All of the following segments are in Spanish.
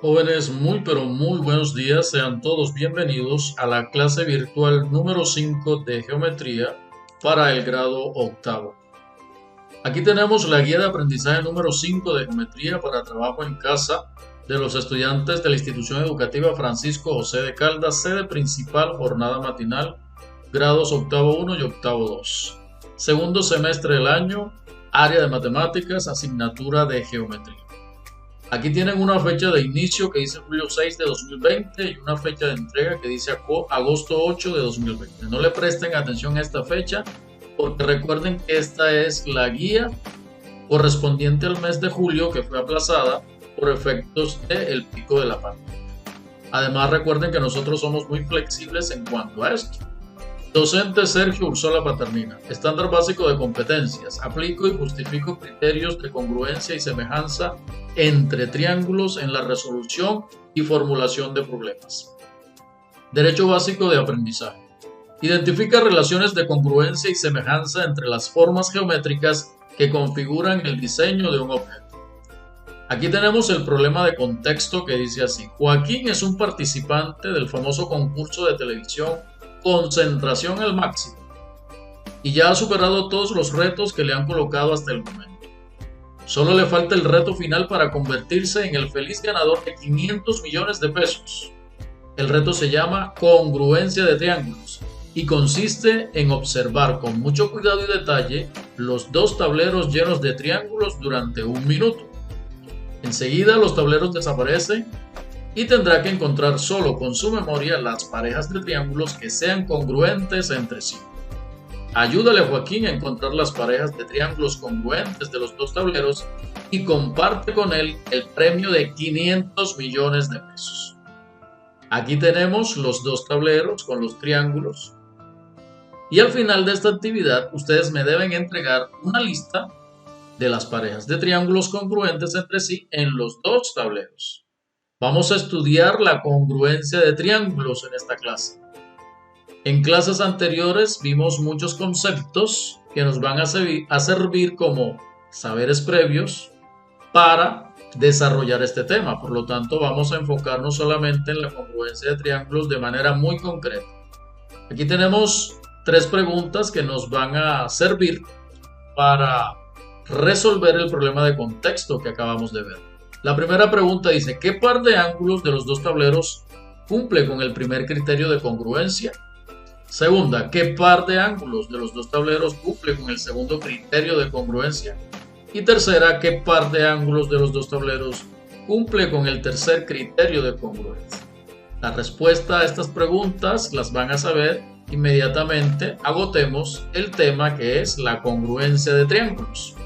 Jóvenes, muy pero muy buenos días. Sean todos bienvenidos a la clase virtual número 5 de geometría para el grado octavo. Aquí tenemos la guía de aprendizaje número 5 de geometría para trabajo en casa de los estudiantes de la institución educativa Francisco José de Caldas, sede principal, jornada matinal, grados octavo 1 y octavo 2. Segundo semestre del año, área de matemáticas, asignatura de geometría. Aquí tienen una fecha de inicio que dice julio 6 de 2020 y una fecha de entrega que dice agosto 8 de 2020. No le presten atención a esta fecha porque recuerden que esta es la guía correspondiente al mes de julio que fue aplazada por efectos del pico de la pandemia. Además recuerden que nosotros somos muy flexibles en cuanto a esto. Docente Sergio Ursola Paternina. Estándar básico de competencias. Aplico y justifico criterios de congruencia y semejanza entre triángulos en la resolución y formulación de problemas. Derecho básico de aprendizaje. Identifica relaciones de congruencia y semejanza entre las formas geométricas que configuran el diseño de un objeto. Aquí tenemos el problema de contexto que dice así. Joaquín es un participante del famoso concurso de televisión Concentración al máximo y ya ha superado todos los retos que le han colocado hasta el momento. Solo le falta el reto final para convertirse en el feliz ganador de 500 millones de pesos. El reto se llama congruencia de triángulos y consiste en observar con mucho cuidado y detalle los dos tableros llenos de triángulos durante un minuto. Enseguida los tableros desaparecen y tendrá que encontrar solo con su memoria las parejas de triángulos que sean congruentes entre sí. Ayúdale a Joaquín a encontrar las parejas de triángulos congruentes de los dos tableros y comparte con él el premio de 500 millones de pesos. Aquí tenemos los dos tableros con los triángulos y al final de esta actividad ustedes me deben entregar una lista de las parejas de triángulos congruentes entre sí en los dos tableros. Vamos a estudiar la congruencia de triángulos en esta clase. En clases anteriores vimos muchos conceptos que nos van a servir como saberes previos para desarrollar este tema. Por lo tanto, vamos a enfocarnos solamente en la congruencia de triángulos de manera muy concreta. Aquí tenemos 3 preguntas que nos van a servir para resolver el problema de contexto que acabamos de ver. La primera pregunta dice, ¿qué par de ángulos de los dos tableros cumple con el primer criterio de congruencia? Segunda, ¿qué par de ángulos de los dos tableros cumple con el segundo criterio de congruencia? Y tercera, ¿qué par de ángulos de los dos tableros cumple con el tercer criterio de congruencia? La respuesta a estas preguntas las van a saber inmediatamente agotemos el tema que es la congruencia de triángulos.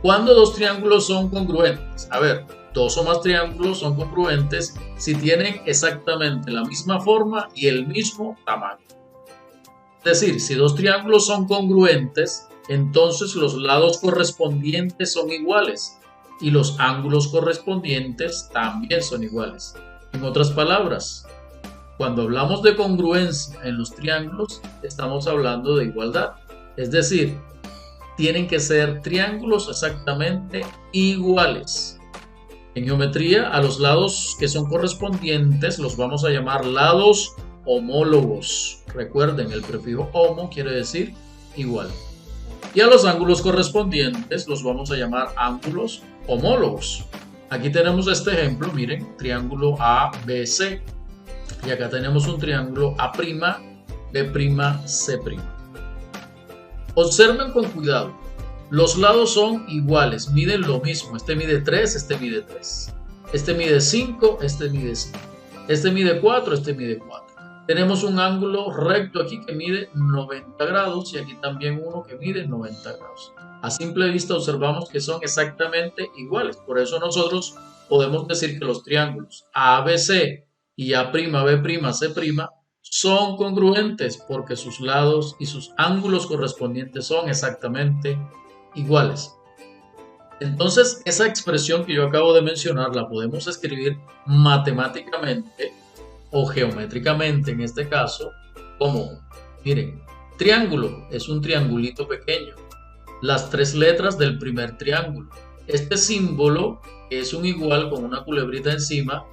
¿Cuándo dos triángulos son congruentes? A ver, 2 o más triángulos son congruentes si tienen exactamente la misma forma y el mismo tamaño. Es decir, si 2 triángulos son congruentes, entonces los lados correspondientes son iguales y los ángulos correspondientes también son iguales. En otras palabras, cuando hablamos de congruencia en los triángulos, estamos hablando de igualdad. Es decir, tienen que ser triángulos exactamente iguales. En geometría, a los lados que son correspondientes los vamos a llamar lados homólogos. Recuerden, el prefijo homo quiere decir igual. Y a los ángulos correspondientes los vamos a llamar ángulos homólogos. Aquí tenemos este ejemplo, miren, triángulo ABC. Y acá tenemos un triángulo A', B', C'. Observen con cuidado, los lados son iguales, miden lo mismo, este mide 3, este mide 3, este mide 5, este mide 5, este mide 4, este mide 4. Tenemos un ángulo recto aquí que mide 90 grados y aquí también uno que mide 90 grados. A simple vista observamos que son exactamente iguales, por eso nosotros podemos decir que los triángulos ABC y A', B', C' son congruentes porque sus lados y sus ángulos correspondientes son exactamente iguales. Entonces, esa expresión que yo acabo de mencionar la podemos escribir matemáticamente o geométricamente en este caso como, miren, triángulo es un triangulito pequeño, las 3 letras del primer triángulo, Este símbolo, que es un igual con una culebrita encima,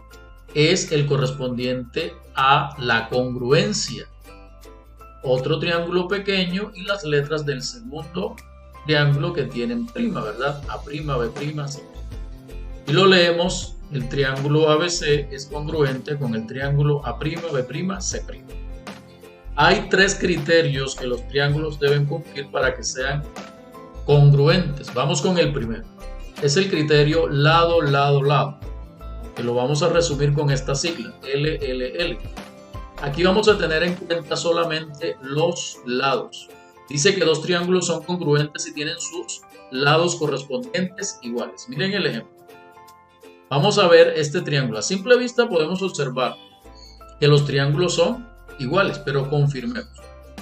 es el correspondiente a la congruencia. Otro triángulo pequeño y las letras del segundo triángulo que tienen prima, ¿verdad? A', B', C'. Y lo leemos, el triángulo ABC es congruente con el triángulo A', B', C'. Hay tres criterios que los triángulos deben cumplir para que sean congruentes. Vamos con el primero. Es el criterio lado, lado, lado, que lo vamos a resumir con esta sigla, LLL. Aquí vamos a tener en cuenta solamente los lados. Dice que dos triángulos son congruentes si tienen sus lados correspondientes iguales. Miren el ejemplo. Vamos a ver este triángulo. A simple vista podemos observar que los triángulos son iguales, pero confirmemos.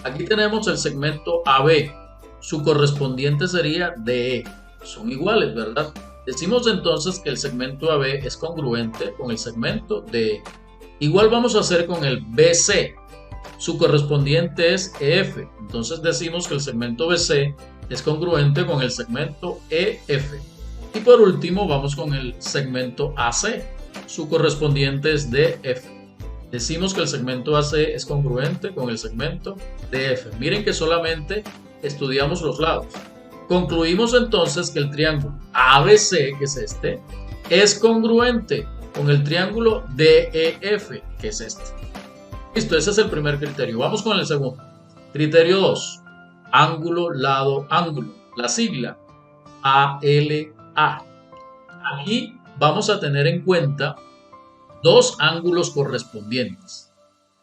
Aquí tenemos el segmento AB. Su correspondiente sería DE. Son iguales, ¿verdad? Decimos entonces que el segmento AB es congruente con el segmento DE. Igual vamos a hacer con el BC. Su correspondiente es EF. Entonces decimos que el segmento BC es congruente con el segmento EF. Y por último vamos con el segmento AC. Su correspondiente es DF. Decimos que el segmento AC es congruente con el segmento DF. Miren que solamente estudiamos los lados. Concluimos entonces que el triángulo ABC, que es este, es congruente con el triángulo DEF, que es este. Listo, ese es el primer criterio. Vamos con el segundo. Criterio 2. Ángulo, lado, ángulo. La sigla ALA. Aquí vamos a tener en cuenta dos ángulos correspondientes.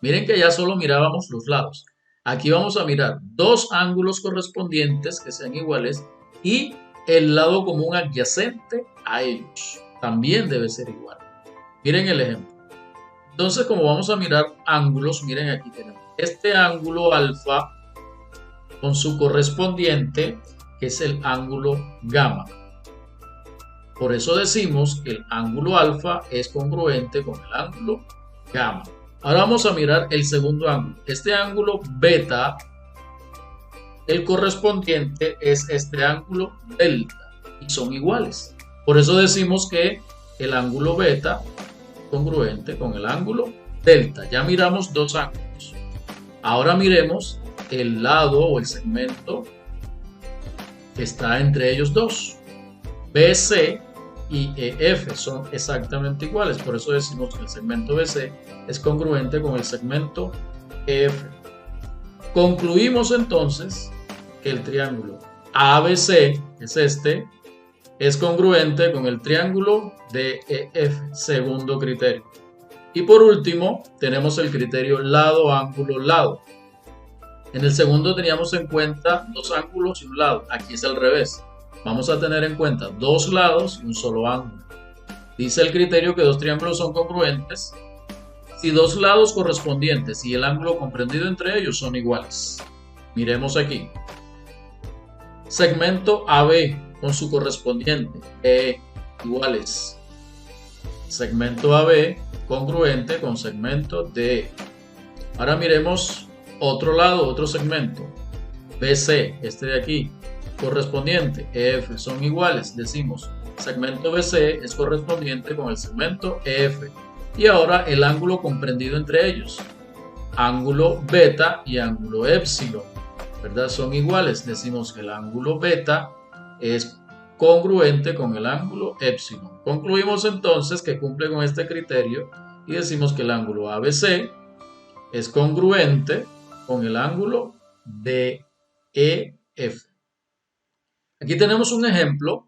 Miren que ya solo mirábamos los lados. Aquí vamos a mirar dos ángulos correspondientes que sean iguales y el lado común adyacente a ellos. También debe ser igual. Miren el ejemplo. Entonces, como vamos a mirar ángulos, miren aquí tenemos este ángulo alfa con su correspondiente, que es el ángulo gamma. Por eso decimos que el ángulo alfa es congruente con el ángulo gamma. Ahora vamos a mirar el segundo ángulo. Este ángulo beta, el correspondiente es este ángulo delta y son iguales. Por eso decimos que el ángulo beta es congruente con el ángulo delta. Ya miramos dos ángulos. Ahora miremos el lado o el segmento que está entre ellos dos. BC y EF son exactamente iguales, por eso decimos que el segmento BC es congruente con el segmento EF. Concluimos entonces que el triángulo ABC, que es este, es congruente con el triángulo DEF, segundo criterio. Y por último tenemos el criterio lado, ángulo, lado. En el segundo teníamos en cuenta dos ángulos y un lado, aquí es al revés. Vamos a tener en cuenta dos lados y un solo ángulo. Dice el criterio que dos triángulos son congruentes si dos lados correspondientes y el ángulo comprendido entre ellos son iguales. Miremos aquí. Segmento AB con su correspondiente iguales. Segmento AB congruente con segmento DE. Ahora miremos otro lado, otro segmento. BC, este de aquí, correspondiente EF son iguales. Decimos segmento BC es correspondiente con el segmento EF. Y ahora el ángulo comprendido entre ellos, ángulo beta y ángulo épsilon, ¿verdad? Son iguales. Decimos que el ángulo beta es congruente con el ángulo épsilon. Concluimos entonces que cumple con este criterio y decimos que el ángulo ABC es congruente con el ángulo DEF. Aquí tenemos un ejemplo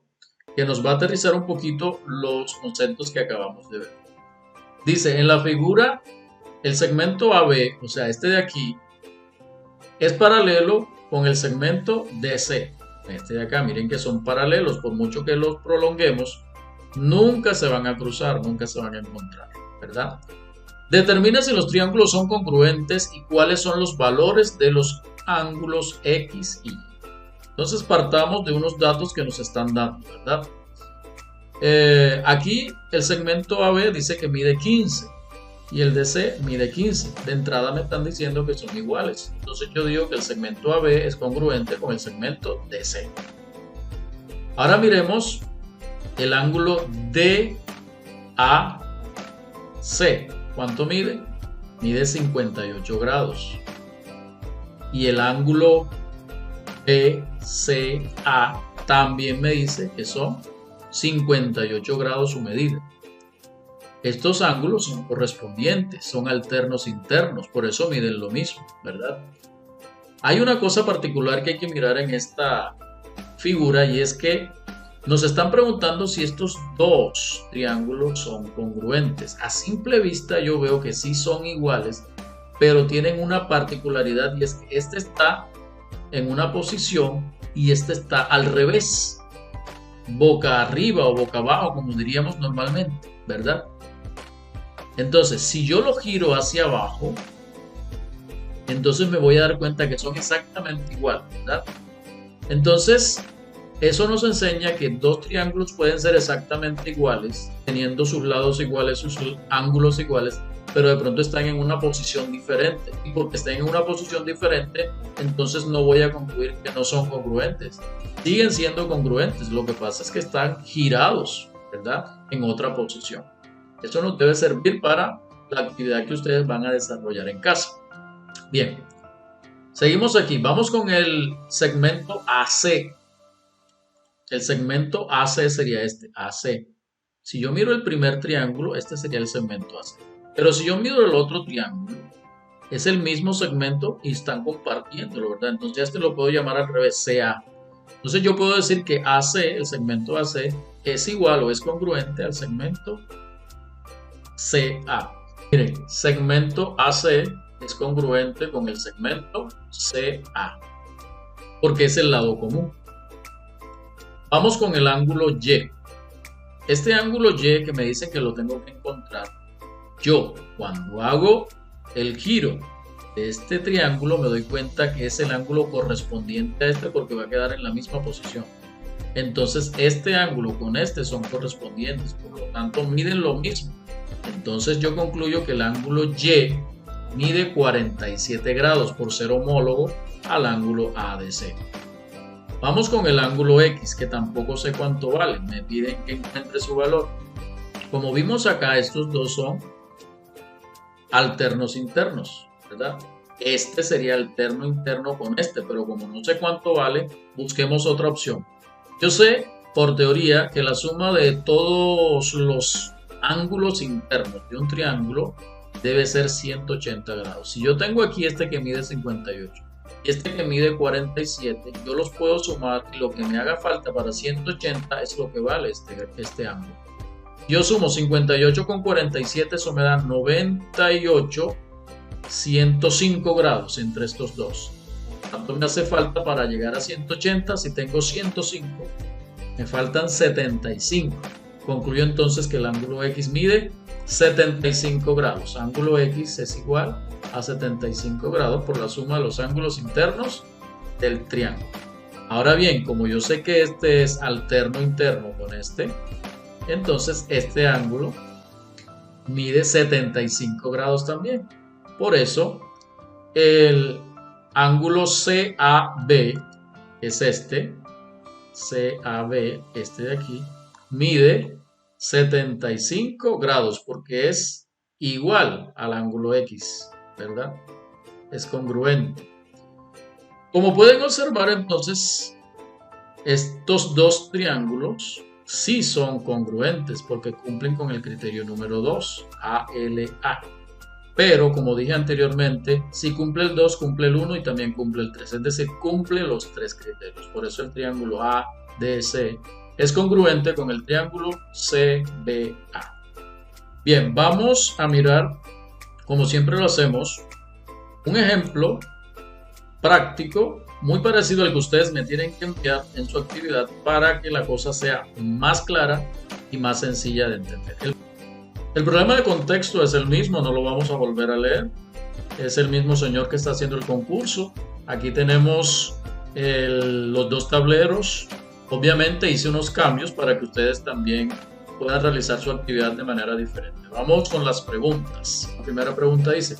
que nos va a aterrizar un poquito los conceptos que acabamos de ver. Dice, en la figura, el segmento AB, o sea, este de aquí, es paralelo con el segmento DC. Este de acá, miren que son paralelos, por mucho que los prolonguemos, nunca se van a cruzar, nunca se van a encontrar, ¿verdad? Determina si los triángulos son congruentes y cuáles son los valores de los ángulos X y Y. Entonces partamos de unos datos que nos están dando, ¿verdad? Aquí el segmento AB dice que mide 15 y el DC mide 15. De entrada me están diciendo que son iguales. Entonces yo digo que el segmento AB es congruente con el segmento DC. Ahora miremos el ángulo DAC. ¿Cuánto mide? Mide 58 grados. Y el ángulo BCA también me dice que son 58 grados su medida. Estos ángulos son correspondientes, son alternos internos, por eso miden lo mismo, ¿verdad? Hay una cosa particular que hay que mirar en esta figura y es que nos están preguntando si estos dos triángulos son congruentes. A simple vista yo veo que sí son iguales, pero tienen una particularidad y es que este está en una posición y este está al revés, boca arriba o boca abajo, como diríamos normalmente, ¿verdad? Entonces, si yo lo giro hacia abajo, entonces me voy a dar cuenta que son exactamente iguales, ¿verdad? Entonces, eso nos enseña que dos triángulos pueden ser exactamente iguales, teniendo sus lados iguales, sus ángulos iguales, pero de pronto están en una posición diferente. Y porque están en una posición diferente, entonces no voy a concluir que no son congruentes. Siguen siendo congruentes, lo que pasa es que están girados, ¿verdad?, en otra posición. Eso nos debe servir para la actividad que ustedes van a desarrollar en casa. Bien, seguimos aquí. Vamos con el segmento AC. El segmento AC sería este, AC. Si yo miro el primer triángulo, este sería el segmento AC. Pero si yo miro el otro triángulo, es el mismo segmento y están compartiéndolo, ¿verdad? Entonces este lo puedo llamar al revés, CA. Entonces yo puedo decir que AC, el segmento AC, es igual o es congruente al segmento CA. Miren, segmento AC es congruente con el segmento CA, porque es el lado común. Vamos con el ángulo Y. Este ángulo Y que me dicen que lo tengo que encontrar, yo cuando hago el giro de este triángulo me doy cuenta que es el ángulo correspondiente a este porque va a quedar en la misma posición. Entonces este ángulo con este son correspondientes, por lo tanto miden lo mismo. Entonces yo concluyo que el ángulo Y mide 47 grados por ser homólogo al ángulo ADC. Vamos con el ángulo X, que tampoco sé cuánto vale, me piden que encuentre su valor. Como vimos acá, estos dos son alternos internos, ¿verdad? Este sería alterno interno con este, pero como no sé cuánto vale, busquemos otra opción. Yo sé, por teoría, que la suma de todos los ángulos internos de un triángulo debe ser 180 grados. Si yo tengo aquí este que mide 58 y este que mide 47, yo los puedo sumar y lo que me haga falta para 180 es lo que vale este ángulo. Yo sumo 58 con 47, eso me da 98, 105 grados entre estos dos. ¿Cuánto me hace falta para llegar a 180? Si tengo 105, me faltan 75. Concluyo entonces que el ángulo X mide 75 grados. Ángulo X es igual a 75 grados por la suma de los ángulos internos del triángulo. Ahora bien, como yo sé que este es alterno interno con este, entonces este ángulo mide 75 grados también. Por eso el ángulo CAB es este, CAB, este de aquí, mide 75 grados porque es igual al ángulo X, ¿verdad? Es congruente. Como pueden observar entonces, estos dos triángulos sí son congruentes porque cumplen con el criterio número 2, ALA. Pero como dije anteriormente, si cumple el 2, cumple el 1 y también cumple el 3. Es decir, cumple los tres criterios. Por eso el triángulo ADC es congruente con el triángulo CBA. Bien, vamos a mirar, como siempre lo hacemos, un ejemplo práctico muy parecido al que ustedes me tienen que enviar en su actividad para que la cosa sea más clara y más sencilla de entender. El problema de contexto es el mismo, no lo vamos a volver a leer. Es el mismo señor que está haciendo el concurso. Aquí tenemos los dos tableros. Obviamente hice unos cambios para que ustedes también puedan realizar su actividad de manera diferente. Vamos con las preguntas. La primera pregunta dice: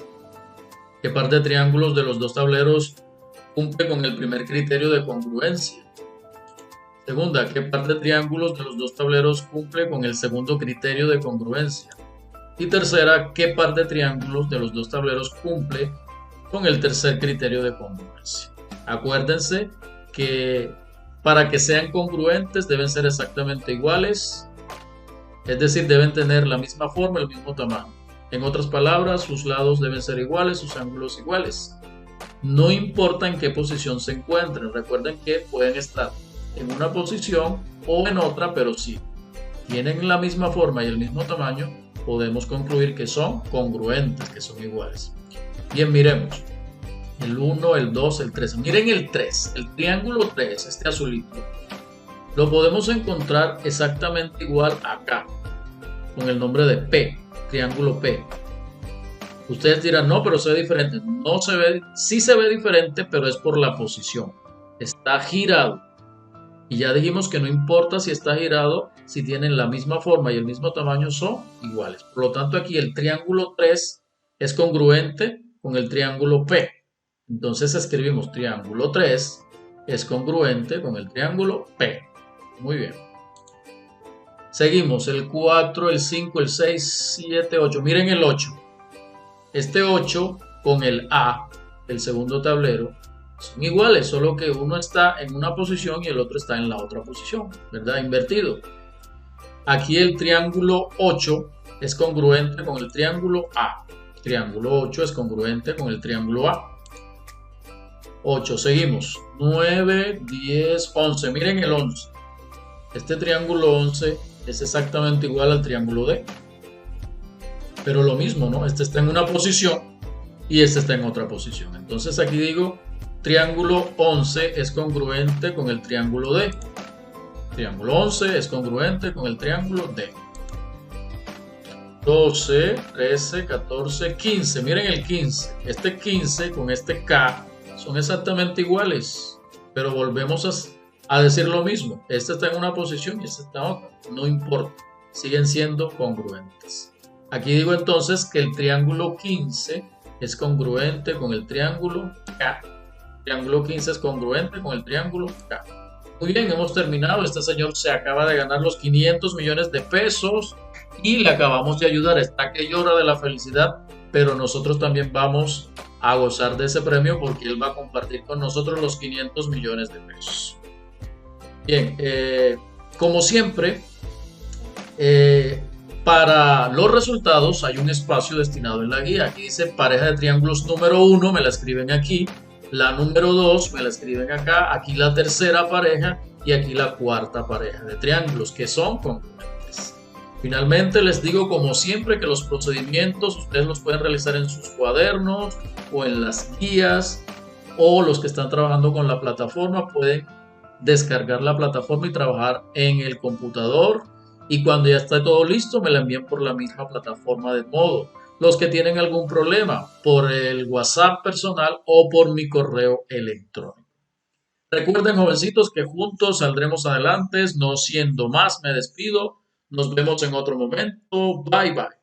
¿qué par de triángulos de los dos tableros cumple con el primer criterio de congruencia? Segunda, ¿qué par de triángulos de los dos tableros cumple con el segundo criterio de congruencia? Y tercera, ¿qué par de triángulos de los dos tableros cumple con el tercer criterio de congruencia? Acuérdense que para que sean congruentes deben ser exactamente iguales, es decir, deben tener la misma forma, el mismo tamaño. En otras palabras, sus lados deben ser iguales, sus ángulos iguales. No importa en qué posición se encuentren, recuerden que pueden estar en una posición o en otra, pero si tienen la misma forma y el mismo tamaño, podemos concluir que son congruentes, que son iguales. Bien, miremos. El 1, el 2, el 3. Miren el 3, el triángulo 3, este azulito. Lo podemos encontrar exactamente igual acá, con el nombre de P, triángulo P. Ustedes dirán, no, pero se ve diferente. No se ve, sí se ve diferente, pero es por la posición. Está girado. Y ya dijimos que no importa si está girado, si tienen la misma forma y el mismo tamaño, son iguales. Por lo tanto, aquí el triángulo 3 es congruente con el triángulo P. Entonces escribimos triángulo 3 es congruente con el triángulo P. Muy bien. Seguimos, el 4, el 5, el 6, 7, 8. Miren el 8. Este 8 con el A, el segundo tablero, son iguales, solo que uno está en una posición y el otro está en la otra posición, ¿verdad? Invertido. Aquí el triángulo 8 es congruente con el triángulo A. Triángulo 8 es congruente con el triángulo A. 8, seguimos. 9, 10, 11. Miren el 11. Este triángulo 11 es exactamente igual al triángulo D. Pero lo mismo, ¿no? Este está en una posición y este está en otra posición. Entonces aquí digo, triángulo 11 es congruente con el triángulo D. Triángulo 11 es congruente con el triángulo D. 12, 13, 14, 15. Miren el 15. Este 15 con este K son exactamente iguales. Pero volvemos a decir lo mismo. Este está en una posición y este está en otra. No importa. Siguen siendo congruentes. Aquí digo entonces que el triángulo 15 es congruente con el triángulo K. El triángulo 15 es congruente con el triángulo K. Muy bien, hemos terminado. Este señor se acaba de ganar los 500 millones de pesos y le acabamos de ayudar. Está que llora de la felicidad, pero nosotros también vamos a gozar de ese premio porque él va a compartir con nosotros los 500 millones de pesos. Bien, como siempre, para los resultados hay un espacio destinado en la guía. Aquí dice pareja de triángulos número 1, me la escriben aquí. La número 2 me la escriben acá. Aquí la tercera pareja y aquí la cuarta pareja de triángulos que son congruentes. Finalmente les digo como siempre que los procedimientos ustedes los pueden realizar en sus cuadernos o en las guías, o los que están trabajando con la plataforma pueden descargar la plataforma y trabajar en el computador. Y cuando ya está todo listo, me la envían por la misma plataforma de modo. Los que tienen algún problema, por el WhatsApp personal o por mi correo electrónico. Recuerden, jovencitos, que juntos saldremos adelante. No siendo más, me despido. Nos vemos en otro momento. Bye, bye.